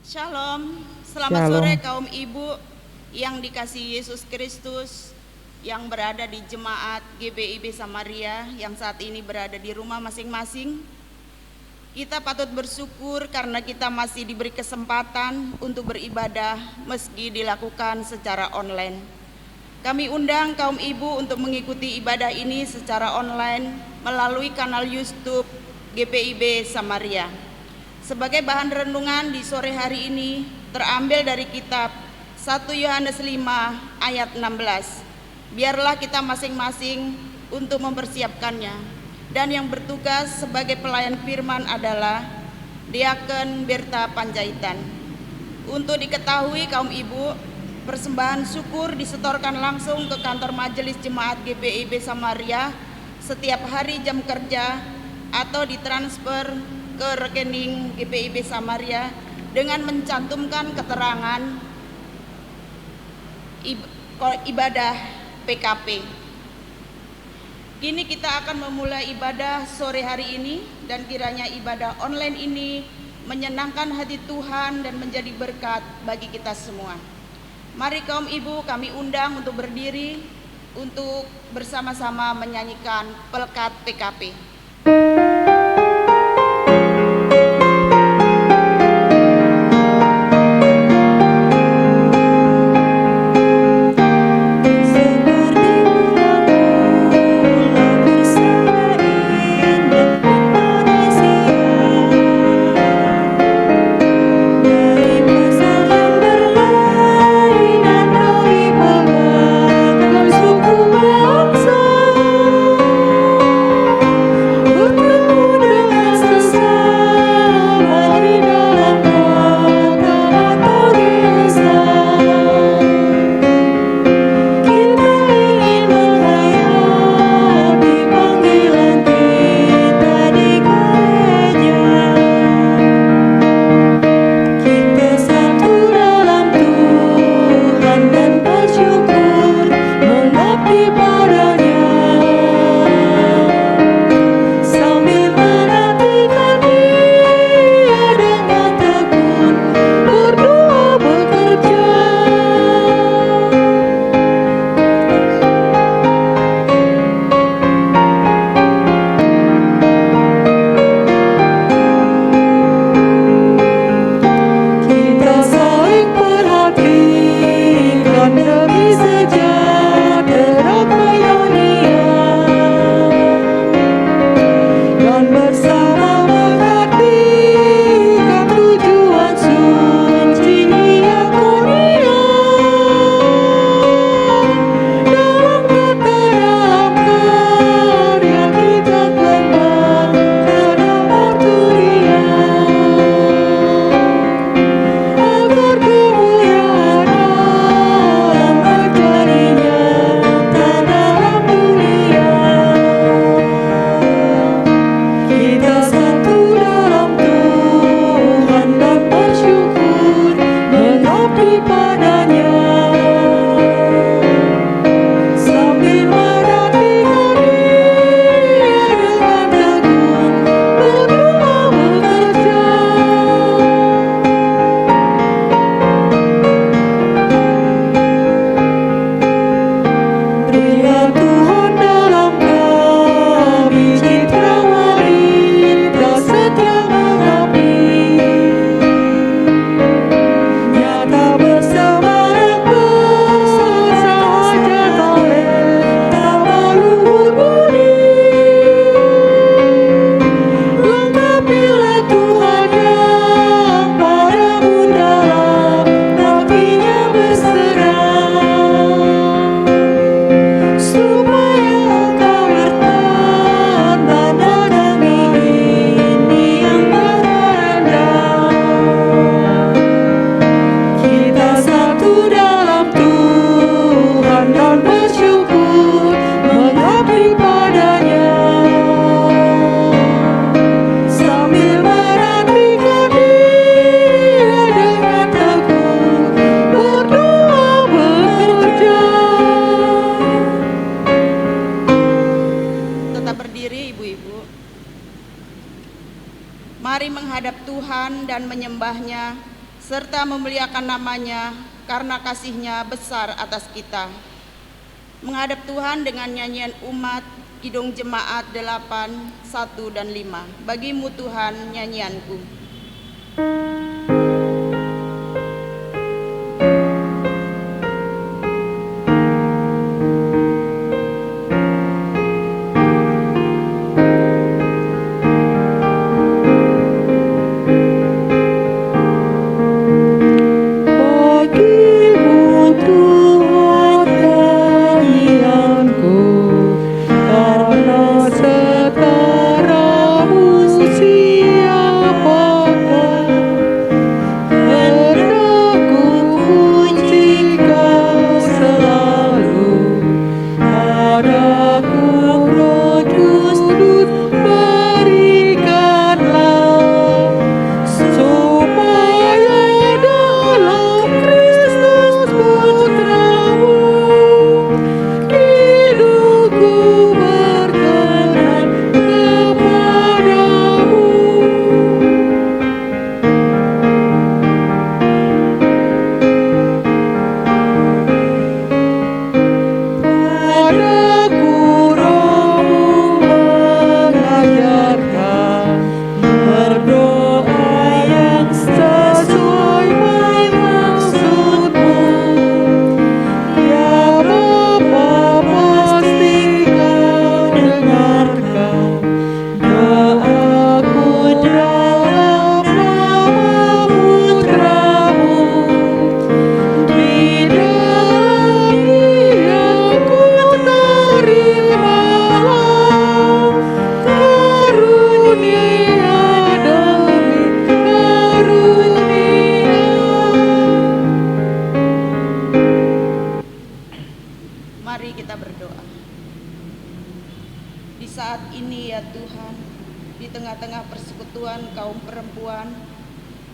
Shalom, selamat Shalom. sore kaum ibu yang dikasihi Yesus Kristus, yang berada di jemaat GBIB Samaria, yang saat ini berada di rumah masing-masing. Kita patut bersyukur karena kita masih diberi kesempatan untuk beribadah meski dilakukan secara online. Kami undang kaum ibu untuk mengikuti ibadah ini secara online melalui kanal YouTube GBIB Samaria. Sebagai bahan renungan di sore hari ini terambil dari kitab 1 Yohanes 5 ayat 16. Biarlah kita masing-masing untuk mempersiapkannya. Dan yang bertugas sebagai pelayan firman adalah Diaken Berta Panjaitan. Untuk diketahui kaum ibu, persembahan syukur disetorkan langsung ke kantor majelis jemaat GBIB Samaria setiap hari jam kerja atau ditransfer ke rekening GBIB Samaria dengan mencantumkan keterangan ibadah PKP. Kini kita akan memulai ibadah sore hari ini, dan kiranya ibadah online ini menyenangkan hati Tuhan dan menjadi berkat bagi kita semua. Mari kaum ibu kami undang untuk berdiri untuk bersama-sama menyanyikan Pelekat PKP. Mari menghadap Tuhan dan menyembahnya serta memuliakan namanya karena kasih-Nya besar atas kita. Menghadap Tuhan dengan nyanyian umat, Kidung Jemaat 8, 1 dan 5. Bagimu Tuhan nyanyianku.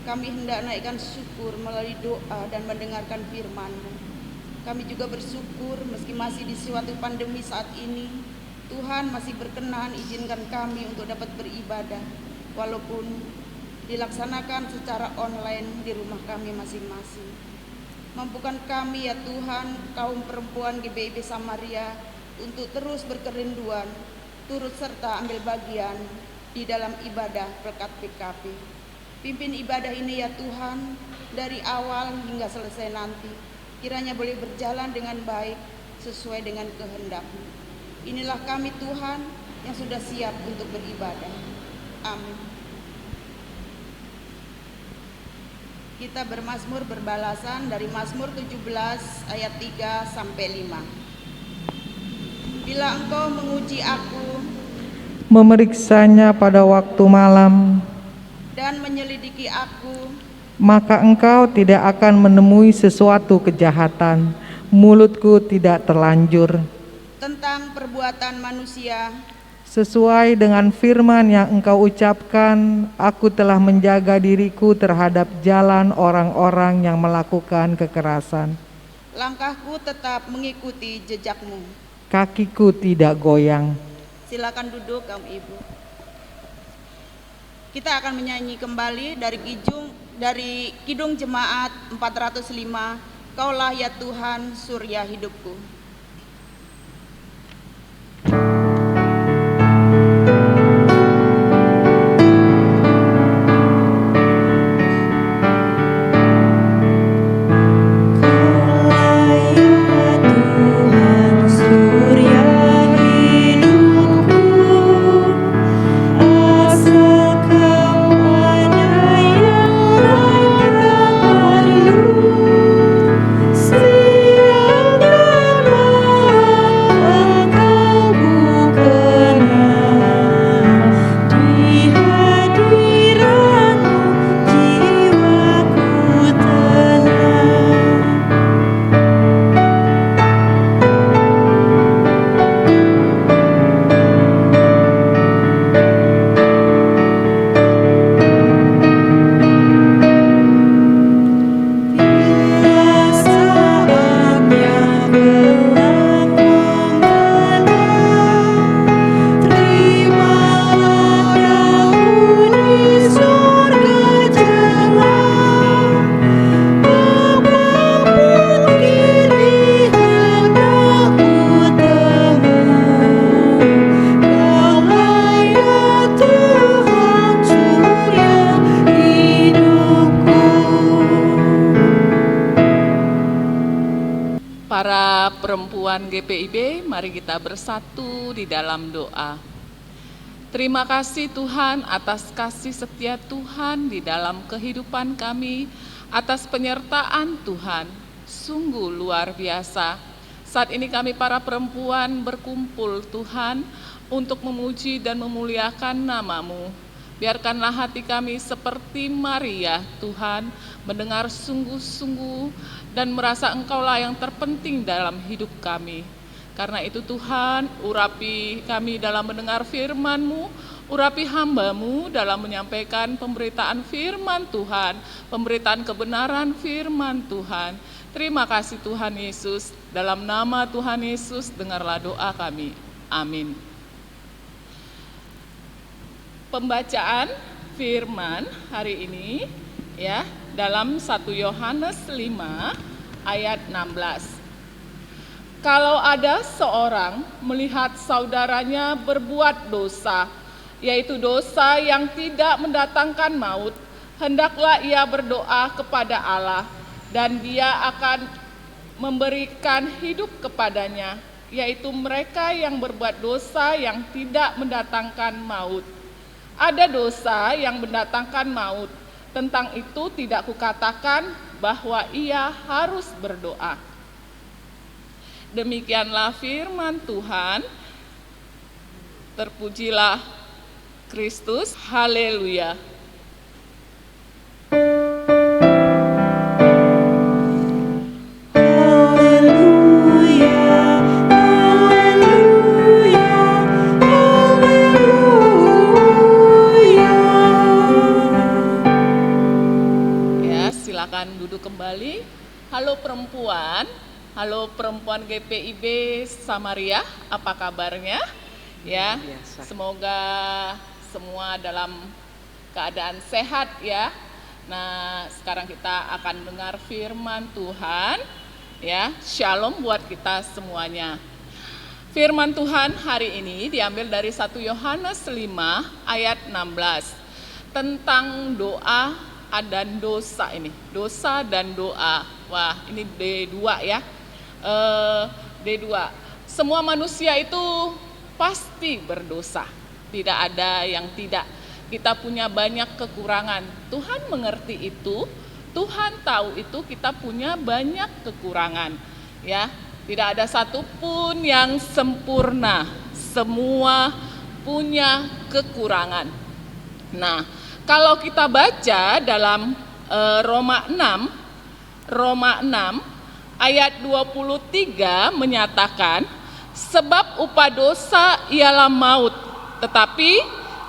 Kami hendak naikkan syukur melalui doa dan mendengarkan firman-Mu. Kami juga bersyukur meski masih di suatu pandemi saat ini, Tuhan masih berkenan izinkan kami untuk dapat beribadah, walaupun dilaksanakan secara online di rumah kami masing-masing. Mampukan kami ya Tuhan, kaum perempuan GBIB Samaria, untuk terus berkerinduan, turut serta ambil bagian di dalam ibadah berkat PKP. Pimpin ibadah ini ya Tuhan, dari awal hingga selesai nanti. Kiranya boleh berjalan dengan baik, sesuai dengan kehendak-Mu. Inilah kami Tuhan, yang sudah siap untuk beribadah. Amin. Kita bermazmur berbalasan dari Mazmur 17 ayat 3 sampai 5. Bila Engkau menguji aku, memeriksanya pada waktu malam, dan menyelidiki aku, maka Engkau tidak akan menemui sesuatu kejahatan. Mulutku tidak terlanjur tentang perbuatan manusia. Sesuai dengan firman yang Engkau ucapkan, aku telah menjaga diriku terhadap jalan orang-orang yang melakukan kekerasan. Langkahku tetap mengikuti jejak-Mu. Kakiku tidak goyang. Silakan duduk kamu ibu. Kita akan menyanyi kembali dari Kidung Jemaat 405, Kaulah ya Tuhan surya hidupku. Siang dan perempuan GPIB, mari kita bersatu di dalam doa. Terima kasih Tuhan atas kasih setia Tuhan di dalam kehidupan kami, atas penyertaan Tuhan, sungguh luar biasa. Saat ini kami para perempuan berkumpul Tuhan untuk memuji dan memuliakan nama-Mu. Biarkanlah hati kami seperti Maria, Tuhan, mendengar sungguh-sungguh dan merasa Engkaulah yang terpenting dalam hidup kami. Karena itu Tuhan, urapi kami dalam mendengar firman-Mu, urapi hamba-Mu dalam menyampaikan pemberitaan firman Tuhan, pemberitaan kebenaran firman Tuhan. Terima kasih Tuhan Yesus, dalam nama Tuhan Yesus dengarlah doa kami. Amin. Pembacaan firman hari ini ya dalam 1 Yohanes 5 ayat 16. Kalau ada seorang melihat saudaranya berbuat dosa, yaitu dosa yang tidak mendatangkan maut, hendaklah ia berdoa kepada Allah dan Dia akan memberikan hidup kepadanya, yaitu mereka yang berbuat dosa yang tidak mendatangkan maut. Ada dosa yang mendatangkan maut. Tentang itu tidak kukatakan bahwa ia harus berdoa. Demikianlah firman Tuhan. Terpujilah Kristus. Haleluya. Duduk kembali. Halo perempuan GPIB Samaria, apa kabarnya? Ya, semoga semua dalam keadaan sehat ya. Nah, sekarang kita akan dengar firman Tuhan. Ya, shalom buat kita semuanya. Firman Tuhan hari ini diambil dari 1 Yohanes 5 ayat 16 tentang doa dan dosa ini, dosa dan doa. Wah, ini D2 ya. D2. Semua manusia itu pasti berdosa. Tidak ada yang tidak. Kita punya banyak kekurangan. Tuhan mengerti itu. Tuhan tahu itu kita punya banyak kekurangan. Ya, tidak ada satupun yang sempurna. Semua punya kekurangan. Nah, kalau kita baca dalam Roma 6 ayat 23 menyatakan, sebab upah dosa ialah maut, tetapi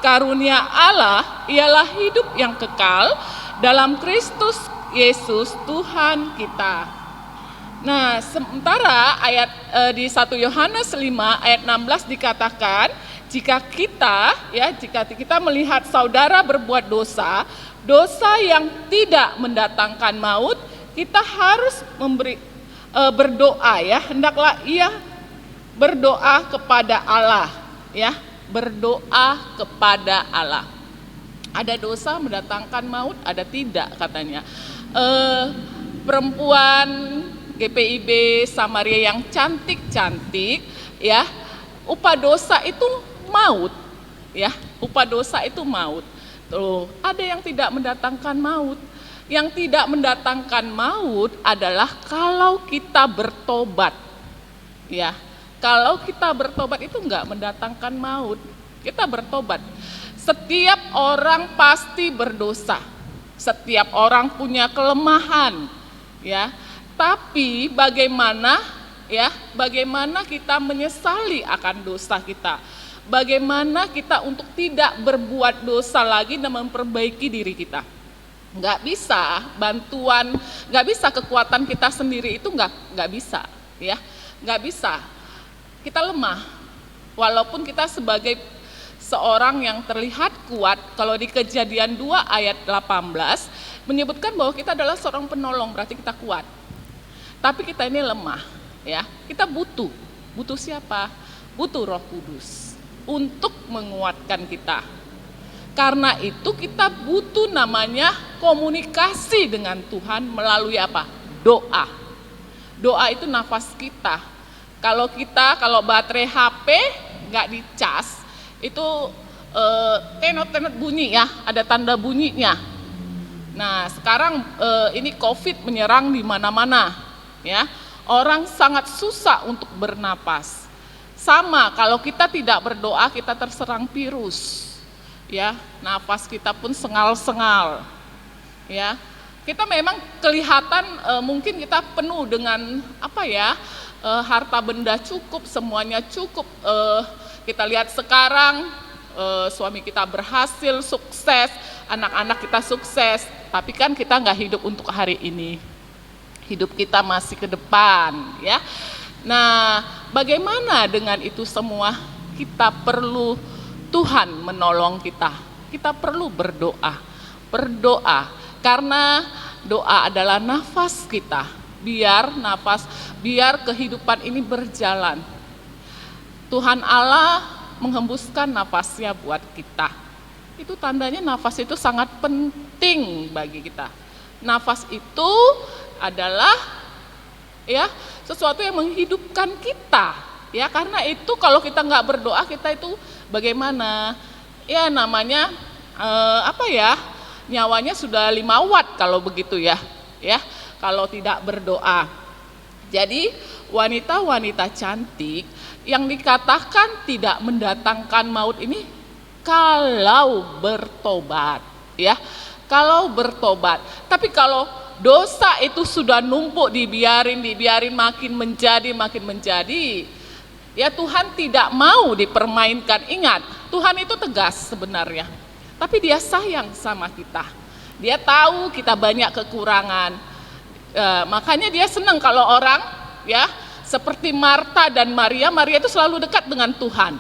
karunia Allah ialah hidup yang kekal dalam Kristus Yesus Tuhan kita. Nah, sementara ayat di 1 Yohanes 5 ayat 16 dikatakan, jika kita melihat saudara berbuat dosa yang tidak mendatangkan maut, kita harus berdoa ya. Hendaklah ia berdoa kepada Allah ya, berdoa kepada Allah. Ada dosa mendatangkan maut, ada tidak katanya. Perempuan GPIB Samaria yang cantik-cantik ya, upah dosa itu maut ya, upah dosa itu maut. Tuh, ada yang tidak mendatangkan maut. Yang tidak mendatangkan maut adalah kalau kita bertobat. Ya, kalau kita bertobat itu enggak mendatangkan maut. Kita bertobat. Setiap orang pasti berdosa. Setiap orang punya kelemahan, ya. Tapi bagaimana kita menyesali akan dosa kita? Bagaimana kita untuk tidak berbuat dosa lagi dan memperbaiki diri kita? Nggak bisa bantuan, nggak bisa kekuatan kita sendiri itu nggak bisa, ya, nggak bisa. Kita lemah, walaupun kita sebagai seorang yang terlihat kuat. Kalau di Kejadian 2 ayat 18 menyebutkan bahwa kita adalah seorang penolong, berarti kita kuat. Tapi kita ini lemah, ya. Kita butuh siapa? Butuh Roh Kudus untuk menguatkan kita. Karena itu kita butuh namanya komunikasi dengan Tuhan melalui apa? Doa. Doa itu nafas kita. Kalau baterai HP nggak dicas, itu tenot-tenot bunyi ya, ada tanda bunyinya. Nah, sekarang ini COVID menyerang di mana-mana, ya. Orang sangat susah untuk bernapas. Sama, kalau kita tidak berdoa, kita terserang virus, ya. Nafas kita pun sengal-sengal, ya. Kita memang kelihatan mungkin kita penuh dengan harta benda cukup, semuanya cukup. Kita lihat sekarang suami kita berhasil, sukses, anak-anak kita sukses, tapi kan kita nggak hidup untuk hari ini, hidup kita masih ke depan, ya. Nah, bagaimana dengan itu semua? Kita perlu Tuhan menolong kita. Kita perlu berdoa, karena doa adalah nafas kita. Biar kehidupan ini berjalan. Tuhan Allah menghembuskan nafasnya buat kita. Itu tandanya nafas itu sangat penting bagi kita. Nafas itu adalah sesuatu yang menghidupkan kita. Ya, karena itu kalau kita nggak berdoa, kita itu bagaimana? Ya, namanya nyawanya sudah 5 watt kalau begitu ya. Ya, kalau tidak berdoa. Jadi wanita-wanita cantik yang dikatakan tidak mendatangkan maut ini kalau bertobat, ya. Kalau bertobat. Tapi kalau dosa itu sudah numpuk, dibiarin makin menjadi, ya Tuhan tidak mau dipermainkan. Ingat, Tuhan itu tegas sebenarnya. Tapi Dia sayang sama kita. Dia tahu kita banyak kekurangan. Makanya Dia senang kalau orang seperti Marta dan Maria itu selalu dekat dengan Tuhan.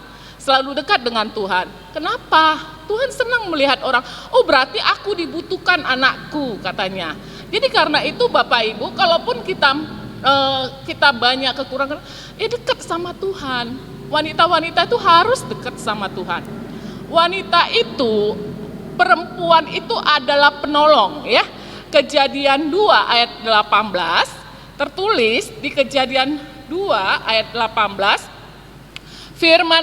Kenapa? Tuhan senang melihat orang, oh berarti aku dibutuhkan anakku, katanya. Jadi karena itu Bapak Ibu, kalaupun kita banyak kekurangan, dekat sama Tuhan. Wanita-wanita itu harus dekat sama Tuhan. Wanita itu, perempuan itu adalah penolong, ya. Kejadian 2 ayat 18 tertulis di Kejadian 2 ayat 18, firman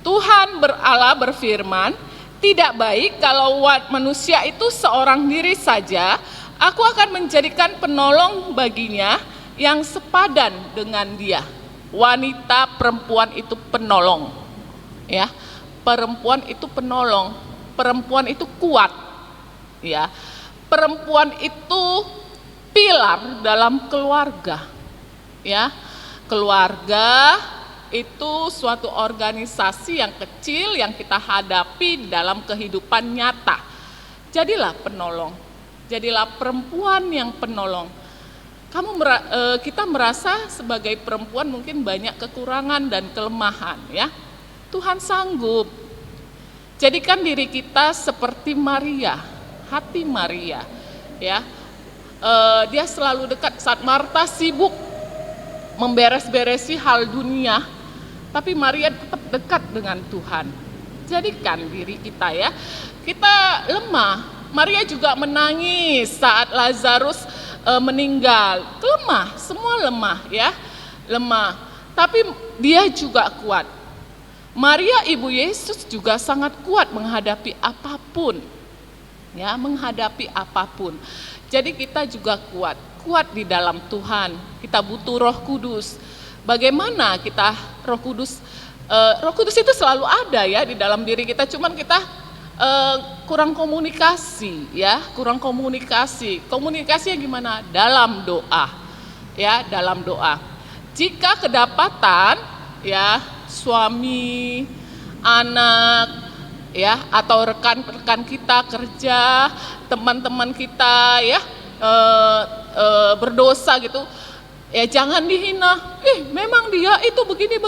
Tuhan Allah berfirman, tidak baik kalau manusia itu seorang diri saja, aku akan menjadikan penolong baginya yang sepadan dengan dia. Wanita, perempuan itu penolong, ya. Perempuan itu penolong, perempuan itu kuat, ya. Perempuan itu pilar dalam keluarga, ya. Keluarga itu suatu organisasi yang kecil yang kita hadapi dalam kehidupan nyata. Jadilah penolong, jadilah perempuan yang penolong. Kita merasa sebagai perempuan mungkin banyak kekurangan dan kelemahan, ya. Tuhan sanggup. Jadikan diri kita seperti Maria, hati Maria, ya. Dia selalu dekat saat Marta sibuk memberes-beresi hal dunia, tapi Maria tetap dekat dengan Tuhan. Jadikan diri kita, ya. Kita lemah. Maria juga menangis saat Lazarus meninggal. Lemah, semua lemah, ya. Lemah. Tapi dia juga kuat. Maria ibu Yesus juga sangat kuat menghadapi apapun. Ya, menghadapi apapun. Jadi kita juga kuat di dalam Tuhan. Kita butuh Roh Kudus. Bagaimana kita Roh Kudus itu selalu ada, ya, di dalam diri kita. Cuman kita kurang komunikasi, ya, kurang komunikasi. Komunikasinya gimana? Dalam doa, ya, dalam doa. Jika kedapatan, ya, suami, anak, ya, atau rekan-rekan kita kerja, teman-teman kita, ya, berdosa gitu, ya jangan dihina. Memang dia itu begini.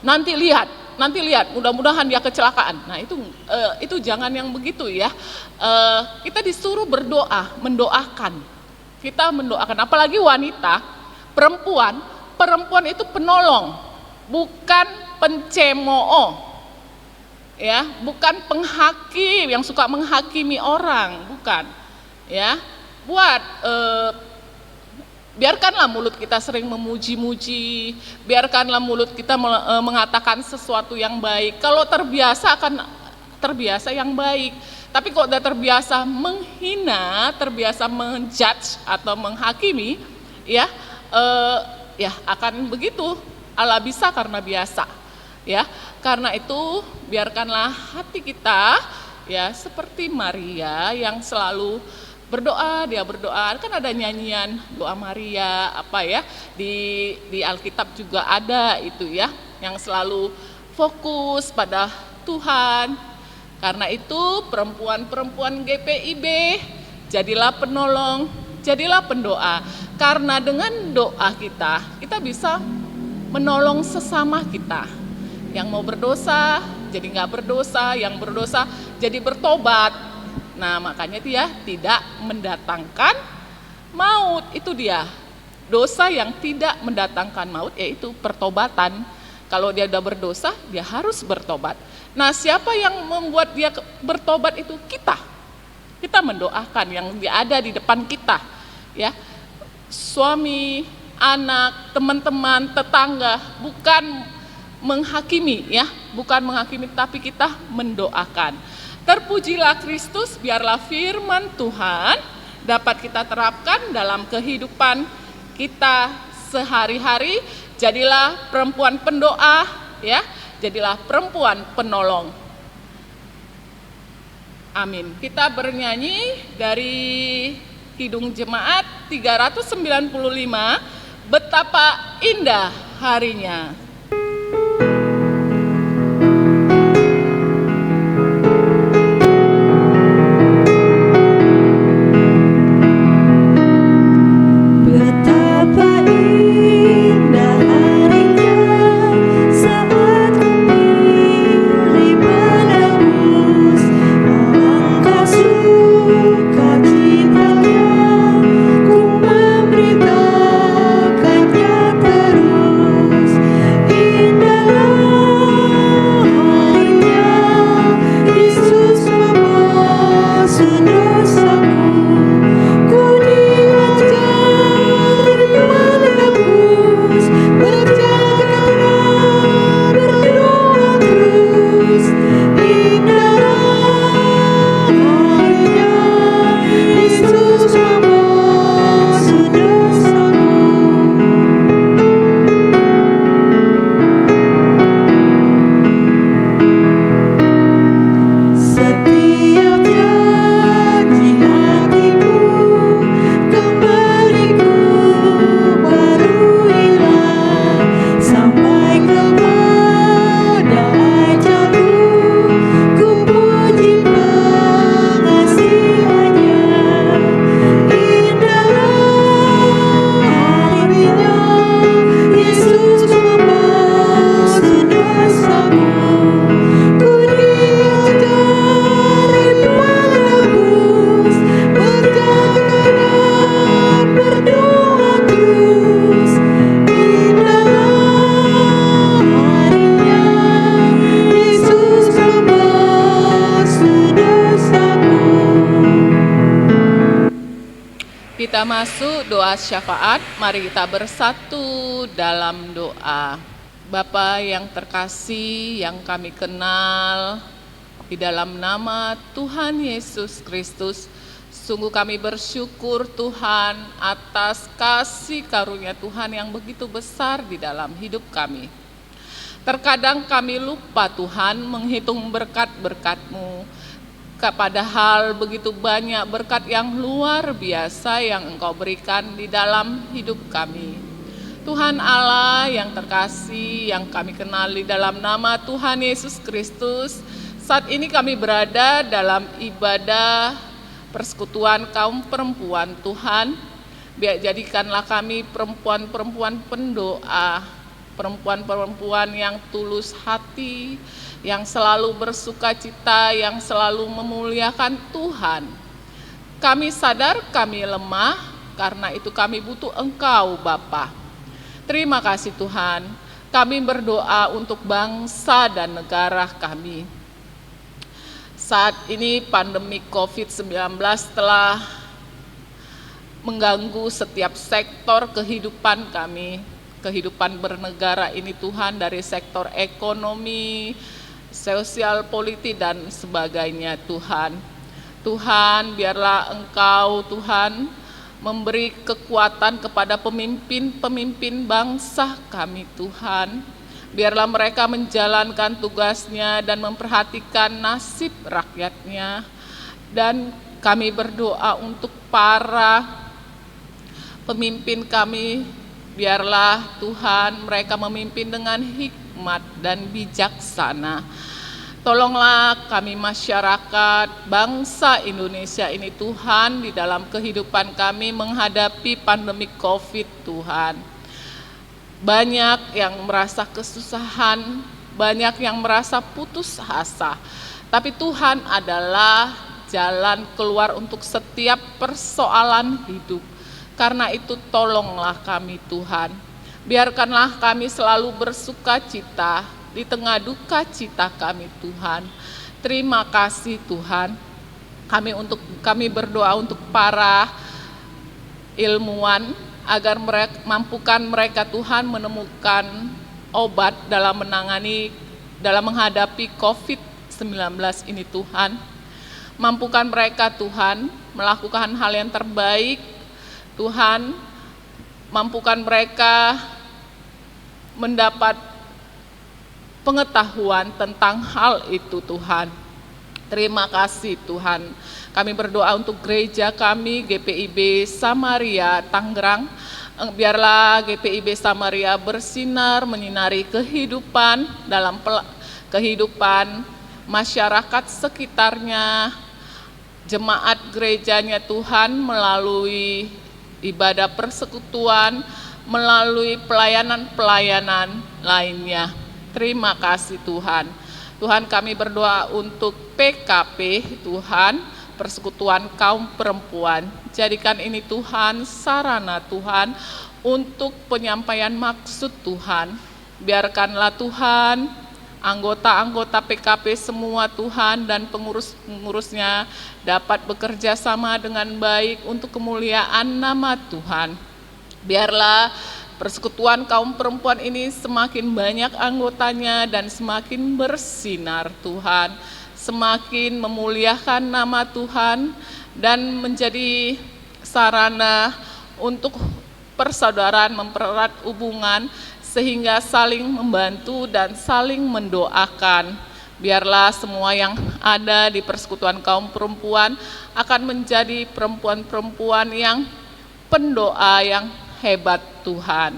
Nanti lihat, mudah-mudahan dia kecelakaan. Nah itu jangan yang begitu, ya. Kita disuruh berdoa, mendoakan. Kita mendoakan, apalagi wanita, perempuan itu penolong, bukan pencemooh, ya, bukan penghakim yang suka menghakimi orang, bukan, ya. Buat Biarkanlah mulut kita sering memuji-muji, biarkanlah mulut kita mengatakan sesuatu yang baik. Kalau terbiasa akan terbiasa yang baik. Tapi kalau udah terbiasa menghina, terbiasa menjudge atau menghakimi, ya akan begitu. Allah bisa karena biasa. Ya, karena itu biarkanlah hati kita ya seperti Maria yang selalu berdoa, dia berdoa, kan ada nyanyian doa Maria di Alkitab juga ada itu ya, yang selalu fokus pada Tuhan. Karena itu perempuan-perempuan GPIB, jadilah penolong, jadilah pendoa. Karena dengan doa kita bisa menolong sesama kita. Yang mau berdosa jadi nggak berdosa, yang berdosa jadi bertobat. Nah makanya dia tidak mendatangkan maut, itu dia. Dosa yang tidak mendatangkan maut yaitu pertobatan. Kalau dia sudah berdosa, dia harus bertobat. Nah siapa yang membuat dia bertobat itu? Kita mendoakan yang ada di depan kita. Ya, suami, anak, teman-teman, tetangga, bukan menghakimi ya, bukan menghakimi tapi kita mendoakan. Terpujilah Kristus, biarlah firman Tuhan dapat kita terapkan dalam kehidupan kita sehari-hari. Jadilah perempuan pendoa ya, jadilah perempuan penolong. Amin. Kita bernyanyi dari Kidung Jemaat 395, betapa indah harinya. Kita masuk doa syafaat, mari kita bersatu dalam doa. Bapa yang terkasih, yang kami kenal, di dalam nama Tuhan Yesus Kristus, sungguh kami bersyukur Tuhan atas kasih karunia Tuhan yang begitu besar di dalam hidup kami. Terkadang kami lupa Tuhan menghitung berkat-berkat-Mu, padahal begitu banyak berkat yang luar biasa yang Engkau berikan di dalam hidup kami. Tuhan Allah yang terkasih, yang kami kenal di dalam nama Tuhan Yesus Kristus, saat ini kami berada dalam ibadah persekutuan kaum perempuan Tuhan. Biar jadikanlah kami perempuan-perempuan pendoa, perempuan-perempuan yang tulus hati, yang selalu bersuka cita, yang selalu memuliakan Tuhan. Kami sadar kami lemah, karena itu kami butuh Engkau Bapa. Terima kasih Tuhan, kami berdoa untuk bangsa dan negara kami. Saat ini pandemi COVID-19 telah mengganggu setiap sektor kehidupan kami, kehidupan bernegara ini Tuhan, dari sektor ekonomi, sosial, politik, dan sebagainya Tuhan. Tuhan, biarlah Engkau Tuhan memberi kekuatan kepada pemimpin-pemimpin bangsa kami Tuhan. Biarlah mereka menjalankan tugasnya dan memperhatikan nasib rakyatnya. Dan kami berdoa untuk para pemimpin kami, biarlah Tuhan mereka memimpin dengan hikmat dan bijaksana. Tolonglah kami masyarakat bangsa Indonesia ini Tuhan, di dalam kehidupan kami menghadapi pandemi COVID Tuhan. Banyak yang merasa kesusahan, banyak yang merasa putus asa. Tapi Tuhan adalah jalan keluar untuk setiap persoalan hidup. Karena itu tolonglah kami Tuhan. Biarkanlah kami selalu bersuka cita di tengah duka cita kami Tuhan. Terima kasih Tuhan. Kami berdoa untuk para ilmuwan agar mampukan mereka Tuhan menemukan obat dalam menghadapi COVID-19 ini Tuhan. Mampukan mereka Tuhan melakukan hal yang terbaik Tuhan. Mampukan mereka mendapat pengetahuan tentang hal itu Tuhan. Terima kasih Tuhan. Kami berdoa untuk gereja kami GPIB Samaria Tangerang. Biarlah GPIB Samaria bersinar, menyinari kehidupan kehidupan masyarakat sekitarnya, jemaat gerejanya Tuhan, melalui ibadah persekutuan, melalui pelayanan-pelayanan lainnya. Terima kasih Tuhan. Tuhan, kami berdoa untuk PKP Tuhan, Persekutuan Kaum Perempuan. Jadikan ini Tuhan sarana Tuhan untuk penyampaian maksud Tuhan. Biarkanlah Tuhan anggota-anggota PKP semua Tuhan dan pengurus-pengurusnya dapat bekerja sama dengan baik untuk kemuliaan nama Tuhan. Biarlah Persekutuan Kaum Perempuan ini semakin banyak anggotanya dan semakin bersinar Tuhan, semakin memuliakan nama Tuhan dan menjadi sarana untuk persaudaraan, mempererat hubungan sehingga saling membantu dan saling mendoakan. Biarlah semua yang ada di Persekutuan Kaum Perempuan akan menjadi perempuan-perempuan yang pendoa yang hebat Tuhan.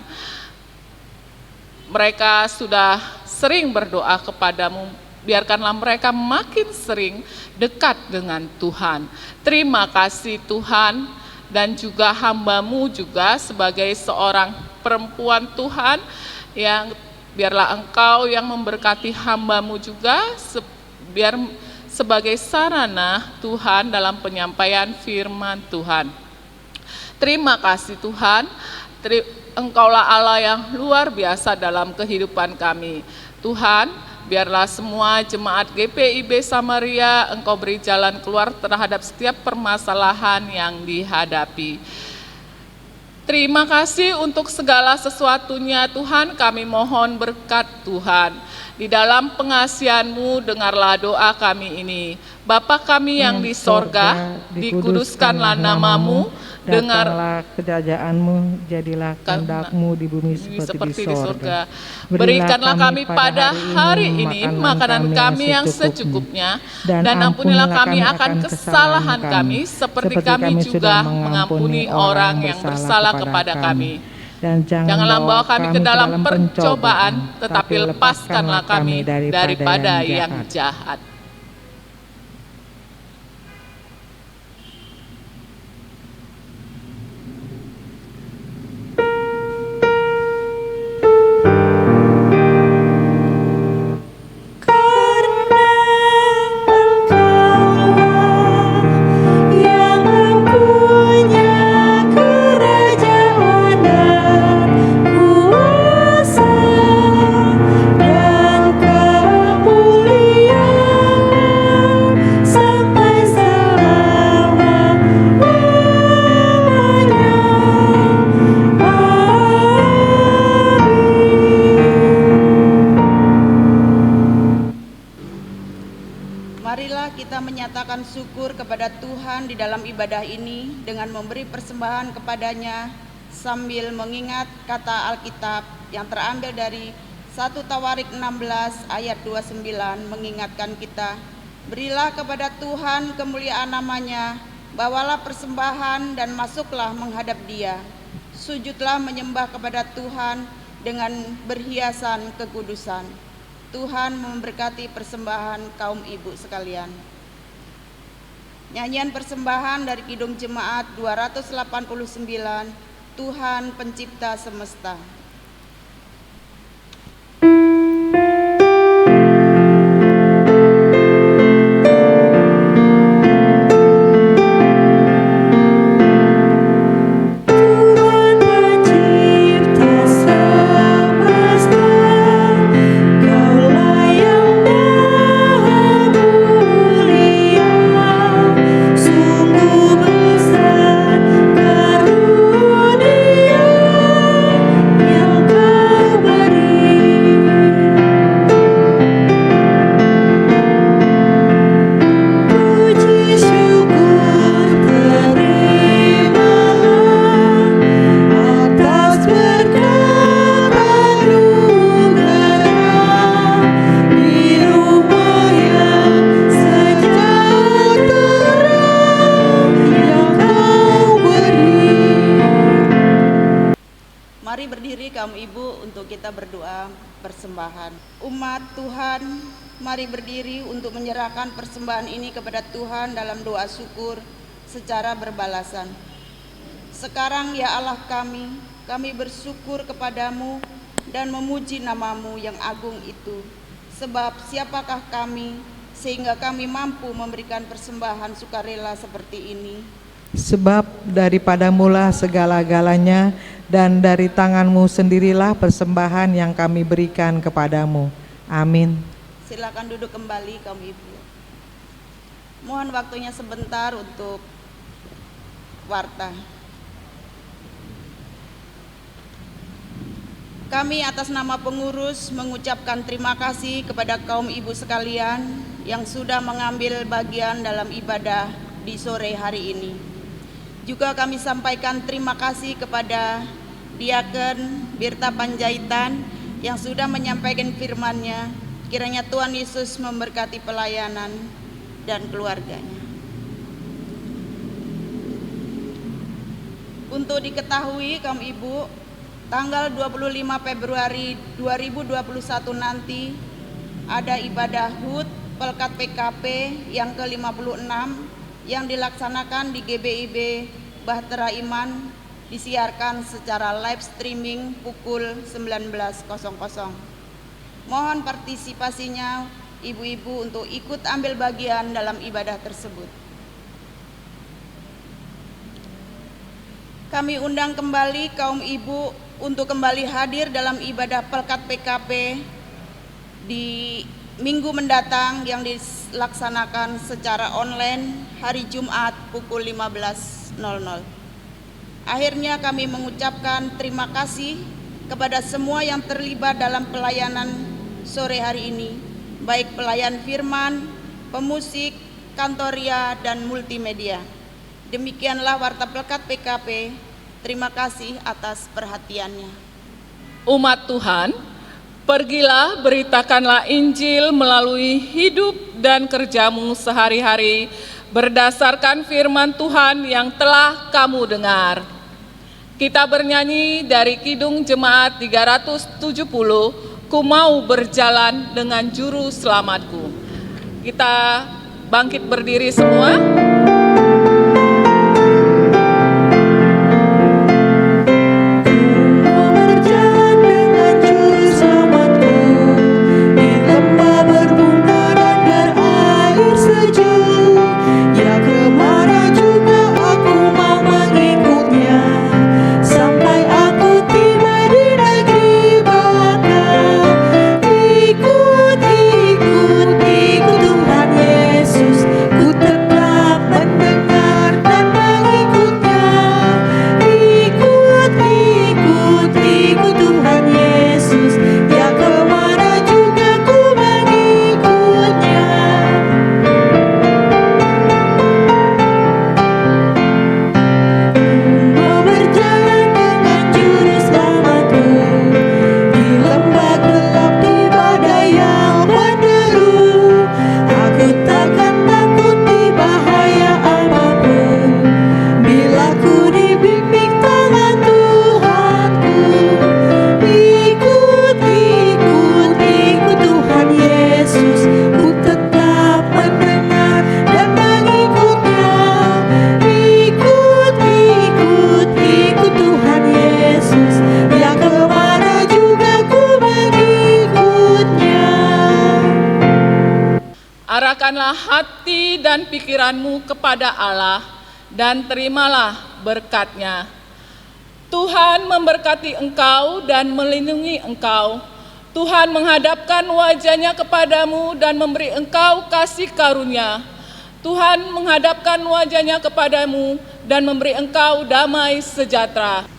Mereka sudah sering berdoa kepadamu, biarkanlah mereka makin sering dekat dengan Tuhan. Terima kasih Tuhan, dan juga hamba-Mu juga sebagai seorang perempuan Tuhan, yang biarlah Engkau yang memberkati hamba-Mu juga, biar sebagai sarana Tuhan dalam penyampaian firman Tuhan. Terima kasih Tuhan, Engkaulah Allah yang luar biasa dalam kehidupan kami. Tuhan, biarlah semua jemaat GPIB Samaria Engkau beri jalan keluar terhadap setiap permasalahan yang dihadapi. Terima kasih untuk segala sesuatunya Tuhan, kami mohon berkat Tuhan. Di dalam pengasihan-Mu dengarlah doa kami ini. Bapa kami yang di sorga, dikuduskanlah nama-Mu, datanglah kerajaan-Mu, jadilah kehendak-Mu di bumi seperti di sorga. Berikanlah kami pada hari ini makanan kami yang secukupnya, dan ampunilah kami akan kesalahan kami, seperti kami juga mengampuni orang yang bersalah kepada kami. Dan janganlah bawa kami ke dalam pencobaan, tetapi lepaskanlah kami daripada yang jahat. Kuasa dan kemuliaan kepada Tuhan di dalam ibadah ini dengan memberi persembahan kepadanya sambil mengingat kata Alkitab yang terambil dari 1 Tawarik 16 ayat 29 mengingatkan kita, berilah kepada Tuhan kemuliaan namanya, bawalah persembahan dan masuklah menghadap Dia. Sujudlah menyembah kepada Tuhan dengan berhiasan kekudusan. Tuhan memberkati persembahan kaum ibu sekalian. Nyanyian persembahan dari Kidung Jemaat 289, Tuhan Pencipta Semesta. Mari berdiri kaum ibu untuk kita berdoa persembahan. Umat Tuhan, mari berdiri untuk menyerahkan persembahan ini kepada Tuhan dalam doa syukur secara berbalasan. Sekarang ya Allah kami bersyukur kepadamu dan memuji namamu yang agung itu. Sebab siapakah kami sehingga kami mampu memberikan persembahan sukarela seperti ini? Sebab daripadamulah segala-galanya, dan dari tanganmu sendirilah persembahan yang kami berikan kepadamu. Amin. Silakan duduk kembali kaum ibu. Mohon waktunya sebentar untuk warta. Kami atas nama pengurus mengucapkan terima kasih kepada kaum ibu sekalian yang sudah mengambil bagian dalam ibadah di sore hari ini. Juga kami sampaikan terima kasih kepada Diaken Birta Panjaitan yang sudah menyampaikan firman-Nya. Kiranya Tuhan Yesus memberkati pelayanan dan keluarganya. Untuk diketahui kaum ibu, tanggal 25 Februari 2021 nanti ada ibadah HUT Pelkat PKP yang ke-56 yang dilaksanakan di GBIB Bahtera Iman, disiarkan secara live streaming pukul 19.00. Mohon partisipasinya ibu-ibu untuk ikut ambil bagian dalam ibadah tersebut. Kami undang kembali kaum ibu untuk kembali hadir dalam ibadah Pelkat PKP di minggu mendatang yang dilaksanakan secara online hari Jumat pukul 15.00. Akhirnya kami mengucapkan terima kasih kepada semua yang terlibat dalam pelayanan sore hari ini, baik pelayan firman, pemusik, kantoria, dan multimedia. Demikianlah Warta Pelkat PKP. Terima kasih atas perhatiannya. Umat Tuhan, pergilah beritakanlah Injil melalui hidup dan kerjamu sehari-hari berdasarkan firman Tuhan yang telah kamu dengar. Kita bernyanyi dari Kidung Jemaat 370, Ku mau berjalan dengan juru selamatku. Kita bangkit berdiri semua. Ikut Tuhan Yesus, ku tetap dan pikiranmu kepada Allah, dan terimalah berkat-Nya. Tuhan memberkati engkau dan melindungi engkau. Tuhan menghadapkan wajah-Nya kepadamu dan memberi engkau kasih karunia. Tuhan menghadapkan wajah-Nya kepadamu dan memberi engkau damai sejahtera.